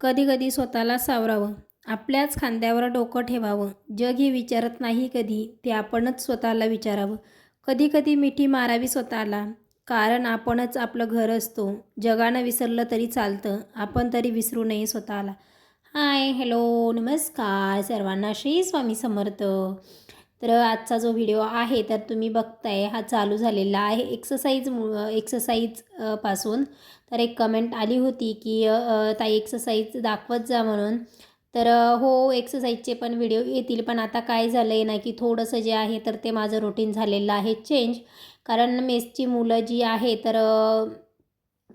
कधी कधी स्वतःला सावरावं, आपल्याच खांद्यावर डोकं ठेवावं. जग हे विचारत नाही कधी, ते आपणच स्वतःला विचारावं. कधी कधी मिठी मारावी स्वतःला, कारण आपणच आपलं घर असतो. जगानं विसरलं तरी चालतं, आपण तरी विसरू नये स्वतःला. हाय, हॅलो, नमस्कार सर्वांना. श्री स्वामी समर्थ. तर आजचा जो व्हिडिओ आहे तर तुम्ही बघताय हा चालू झालेला आहे एक्सरसाइज पासून. तर एक कमेंट आली होती की ताई एक्सरसाइज दाखवत जा म्हणून. तर हो, एक्सरसाइजचे पण व्हिडिओ येतील, पण आता काय झालं आहे ना की थोडंसं जे आहे तर ते माझं रुटीन झालेलं आहे चेंज. कारण मेसची मुलं जी आहे तर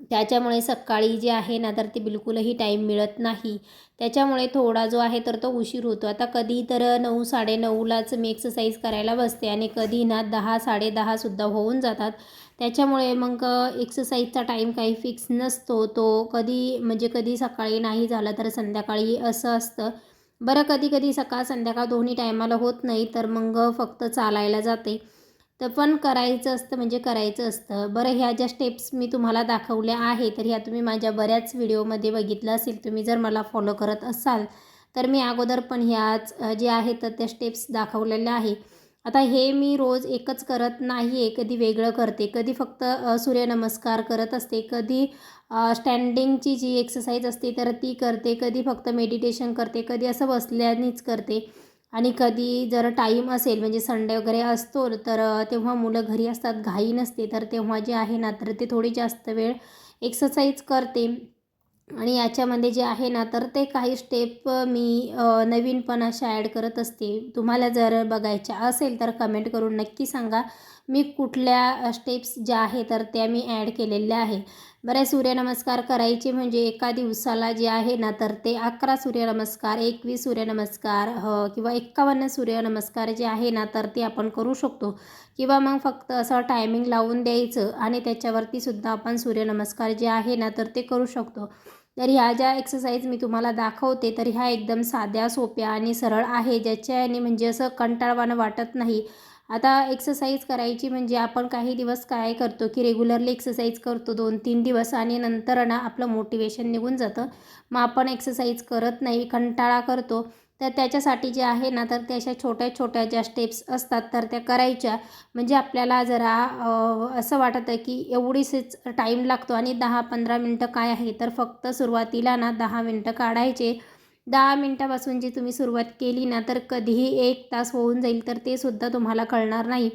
त्याच्यामुळे सकाळी जे आहे ना तर ते बिलकुलही टाईम मिळत नाही. त्याच्यामुळे थोडा जो आहे तर तो उशीर होतो. आता कधी तर 9 9:30लाच मी एक्सरसाइज करायला बसते आणि कधी ना 10 10:30सुद्धा होऊन जातात. त्याच्यामुळे मग एक्सरसाइजचा टाईम काही फिक्स नसतो. तो कधी म्हणजे कधी सकाळी नाही झालं तर संध्याकाळी असं असतं. बरं, कधी कधी सकाळ संध्याकाळ दोन्ही टायमाला होत नाही तर मग फक्त चालायला जाते. तर पण करायचं असतं म्हणजे करायचं असतं. बरं, ह्या ज्या स्टेप्स मी तुम्हाला दाखवल्या आहे तर ह्या तुम्ही माझ्या बऱ्याच व्हिडिओमध्ये बघितलं असेल. तुम्ही जर मला फॉलो करत असाल तर मी अगोदर पण ह्याच जे आहे तर त्या स्टेप्स दाखवलेल्या आहे. आता हे मी रोज एकच करत नाही आहे, कधी वेगळं करते, कधी फक्त सूर्यनमस्कार करत असते, कधी स्टँडिंगची जी एक्सरसाइज असते तर ती करते, कधी फक्त मेडिटेशन करते, कधी असं बसल्यानेच करते. आणि कधी जर टाईम असेल म्हणजे संडे वगैरे असतो तर तेव्हा मुलं घरी असतात, घाई नसते, तर तेव्हा जे आहे ना तर ते थोडी जास्त वेळ एक्सरसाइज करते. आणि याच्यामध्ये जे आहे ना तर ते काही स्टेप मी नवीन पण अशा ॲड करत असते. तुम्हाला जर बघायच्या असेल तर कमेंट करून नक्की सांगा, मी कुठल्या स्टेप्स ज्या आहे तर त्या मी ॲड केलेल्या आहे. बरं, सूर्यनमस्कार करायचे म्हणजे एका दिवसाला जे आहे ना तर ते 11 सूर्यनमस्कार, 21 सूर्यनमस्कार किंवा 51 सूर्यनमस्कार जे आहे ना तर ते आपण करू शकतो. किंवा मग फक्त असं टायमिंग लावून द्यायचं आणि त्याच्यावरतीसुद्धा आपण सूर्यनमस्कार जे आहे ना तर ते करू शकतो. तर ह्या ज्या एक्सरसाइज मी तुम्हाला दाखवते तर ह्या एकदम साध्या, सोप्या आणि सरळ आहे, ज्याच्याने म्हणजे असं कंटाळवाणं वाटत नाही. आता एक्सरसाइज करायची म्हणजे आपण काही दिवस काय करतो की रेग्युलरली एक्सरसाइज करतो 2-3 दिवस आणि नंतर ना आपलं मोटिवेशन निघून जातं. मग आपण एक्सरसाइज करत नाही, कंटाळा करतो. तर त्याच्यासाठी जे आहे ना तर त्या अशा छोट्या-छोट्या ज्या स्टेप्स असतात तर त्या करायच्या. म्हणजे आपल्याला जरा असं वाटतं की एवढीच टाईम लागतो आणि 10-15 मिनटं काय आहे तर फक्त सुरुवातीला ना 10 मिनटं काढायचे. 10 मिनटापासून जी तुम्ही सुरुवात केली ना तर कधीही 1 तास होऊन जाईल तर ते सुद्धा तुम्हाला कळणार नाही.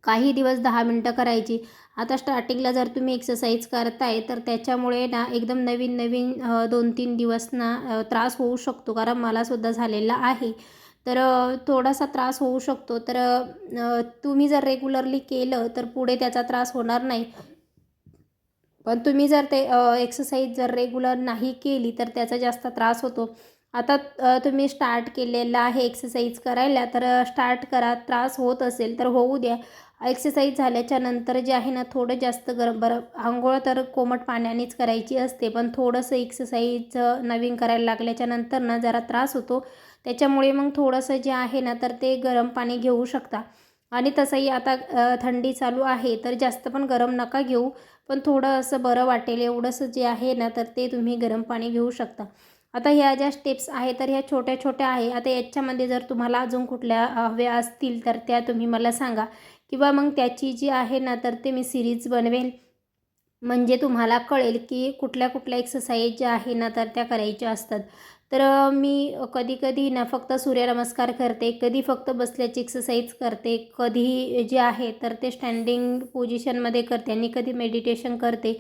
काही दिवस 10 मिनटं करायची. आता स्टार्टिंगला जर तुम्ही एक्सरसाइज करताय तर त्याच्यामुळे ना एकदम नवीन-नवीन 2-3 दिवस ना त्रास होऊ शकतो. कारण मलासुद्धा झालेला आहे. तर थोडासा त्रास होऊ शकतो. तर तुम्ही जर रेग्युलरली केलं तर पुढे त्याचा त्रास होणार नाही. पण तुम्ही जर ते एक्सरसाइज जर रेग्युलर नाही केली तर त्याचा जास्त त्रास होतो. आता तुम्ही स्टार्ट केलेलं आहे एक्सरसाइज करायला तर स्टार्ट करा. त्रास होत असेल तर होऊ द्या. एक्सरसाइज झाल्याच्या नंतर जे आहे ना थोडं जास्त गरम बरं, अंघोळ तर कोमट पाण्यानेच करायची असते, पण थोडंसं एक्सरसाइज नवीन करायला लागल्याच्या नंतर ना जरा त्रास होतो. त्याच्यामुळे मग थोडंसं जे आहे ना तर ते गरम पाणी घेऊ शकता. आणि तसंही आता थंडी चालू आहे तर जास्त पण गरम नका घेऊ. पण थोडं असं बरं वाटेल एवढंसं जे आहे ना तर ते तुम्ही गरम पाणी घेऊ शकता. आता ह्या ज्या स्टेप्स आहे तर ह्या छोट्या-छोट्या आहे. आता याच्यामध्ये जर तुम्हाला अजून कुठल्या हव्या असतील तर त्या तुम्ही मला सांगा. किंवा मग त्याची जी आहे ना तर ते मी सीरीज बनवेल. म्हणजे तुम्हाला कळेल की कुठल्या-कुठल्या एक्सरसाइज ज्या आहे ना तर त्या करायच्या असतात. तर मी कधी-कधी ना फक्त सूर्यनमस्कार करते, कधी फक्त बसल्याची एक्सरसाइज करते, कधी जे आहे तर ते स्टँडिंग पोझिशनमध्ये करते आणि कधी मेडिटेशन करते.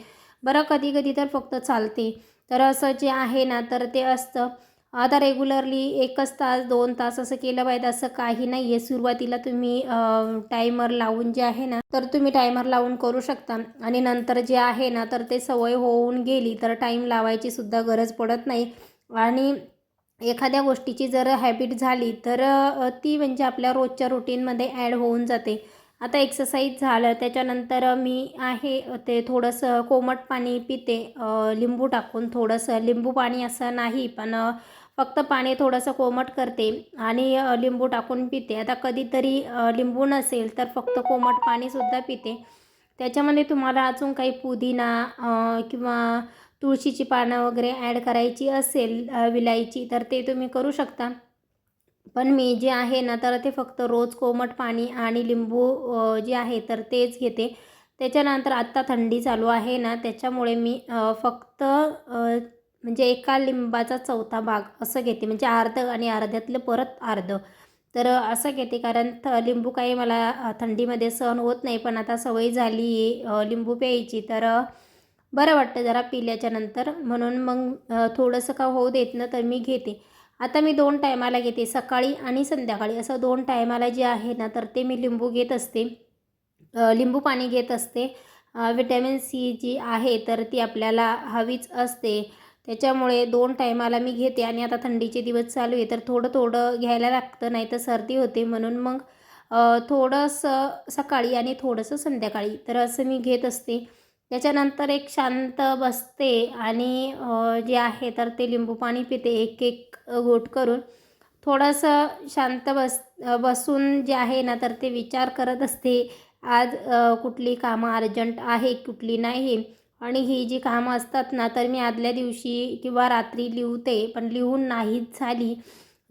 बरं, कधी-कधी तर फक्त चालते. तर असं जे आहे ना तर ते असतं. आता रेग्युलरली 1च तास, 2 तास असं केलं पाहिजे असं काही नाही आहे. सुरुवातीला तुम्ही टायमर लावून जे आहे ना तर तुम्ही टायमर लावून करू शकता आणि नंतर जे आहे ना तर ते सवय होऊन गेली तर टाईम लावायची सुद्धा गरज पडत नाही. आणि एखाद्या गोष्टीची जर हॅबिट झाली तर ती म्हणजे आपल्या रोजच्या रुटीनमध्ये ॲड होऊन जाते. आता एक्सरसाइज झालं त्याच्यानंतर मी आहे ते थोडंसं कोमट पाणी पिते, लिंबू टाकून. थोडंसं लिंबू पाणी असं नाही, पण फक्त पाणी थोडंसं कोमट करते आणि लिंबू टाकून पिते. आता कधीतरी लिंबू नसेल तर फक्त कोमट पाणीसुद्धा पिते. त्याच्यामध्ये तुम्हाला अजून काही पुदिना किंवा तुळशीची पानं वगैरे ॲड करायची असेल विलायची तर ते तुम्ही करू शकता. पण मी जे आहे ना तर ते फक्त रोज कोमट पाणी आणि लिंबू जे आहे तर तेच घेते. त्याच्यानंतर आत्ता थंडी चालू आहे ना त्याच्यामुळे मी फक्त म्हणजे एका लिंबाचा चौथा भाग असं घेते, म्हणजे अर्धं आणि अर्ध्यातलं परत अर्धं. तर असं घेते कारण लिंबू काही मला थंडीमध्ये सहन होत नाही, पण आता सवय झाली आहे लिंबू प्यायची. तर बरं वाटतं जरा पिल्याच्यानंतर, म्हणून मग थोडंसं का होऊ देत ना तर मी घेते. आता मी 2 टायमाला घेते, सकाळी आणि संध्याकाळी असं 2 टायमाला जे आहे ना तर ते मी लिंबू घेत असते. लिंबू पाणी घेत असते. व्हिटॅमिन सी जी आहे तर ती आपल्याला हवीच असते. त्याच्यामुळे 2 टायमाला मी घेते आणि आता थंडीचे दिवस चालू आहे तर थोडं थोडं घ्यायला लागतं, नाही तर सर्दी होते. म्हणून मग थोडंसं सकाळी आणि थोडंसं संध्याकाळी तर असं मी घेत असते. त्याच्यानंतर एक शांत बसते आणि जे आहे तर ते लिंबू पाणी पिते एक एक घोट करून. थोडंसं शांत बसून जे आहे ना तर ते विचार करत असते. आज कुठली कामं अर्जंट आहे, कुठली नाही. आणि ही जी कामं असतात ना तर मी आदल्या दिवशी किंवा रात्री लिहते, पण लिहून नाहीच झाली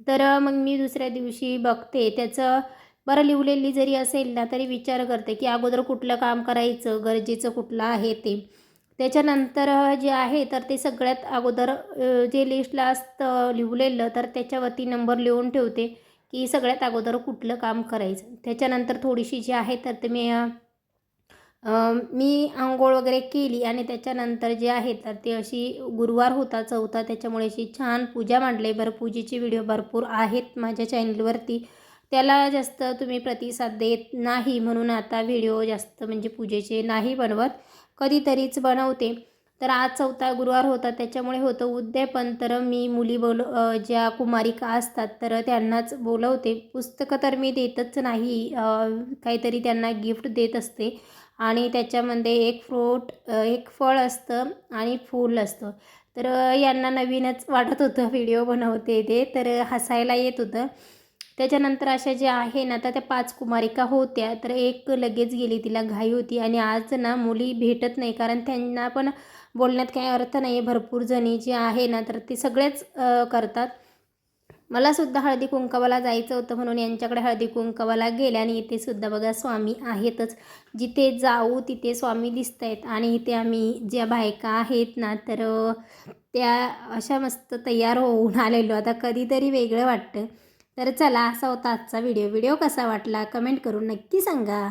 तर मग मी दुसऱ्या दिवशी बघते त्याचं. बरं लिहिलेली जरी असेल ना तरी विचार करते की अगोदर कुठलं काम करायचं, गरजेचं कुठलं आहे ते. त्याच्यानंतर जे आहे तर ते सगळ्यात अगोदर जे लिस्टला असतं लिहिलेलं तर त्याच्यावरती नंबर लिहून ठेवते की सगळ्यात अगोदर कुठलं काम करायचं. त्याच्यानंतर थोडीशी जी आहे तर ते मी अंघोळ वगैरे केली आणि त्याच्यानंतर जे आहे तर ते अशी गुरुवार होता चौथा, त्याच्यामुळे अशी छान पूजा मांडली. बरं पूजेचे व्हिडिओ भरपूर आहेत माझ्या चॅनलवरती, त्याला जास्त तुम्ही प्रतिसाद देत नाही म्हणून आता व्हिडिओ जास्त म्हणजे पूजेचे नाही बनवत, कधीतरीच बनवते. तर आज चौथा गुरुवार होता त्याच्यामुळे होतं उद्यापन. तर मी मुली ज्या कुमारिका असतात तर त्यांनाच बोलवते. पुस्तकं तर मी देतच नाही, काहीतरी त्यांना गिफ्ट देत असते. आणि त्याच्यामध्ये एक फळ असतं आणि फूल असतं. तर यांना नवीनच वाटत होतं व्हिडिओ बनवते ते, तर हसायला येत होतं. त्याच्यानंतर अशा ज्या आहे ना तर त्या 5 कुमारिका होत्या, तर एक लगेच गेली, तिला घाई होती. आणि आज ना मुली भेटत नाही कारण त्यांना पण बोलण्यात काही अर्थ नाही आहे. भरपूर जणी जे आहे ना तर ते सगळेच करतात. मलासुद्धा हळदी कुंकवाला जायचं होतं म्हणून यांच्याकडे हळदी कुंकवाला गेले. आणि इथे सुद्धा बघा स्वामी आहेतच, जिथे जाऊ तिथे स्वामी दिसत आहेत. आणि इथे आम्ही ज्या बायका आहेत ना तर त्या अशा मस्त तयार होऊन आलेलो. आता कधीतरी वेगळं वाटतं. तर चला, असा होता आजचा व्हिडिओ. व्हिडिओ कसा वाटला कमेंट करून नक्की सांगा.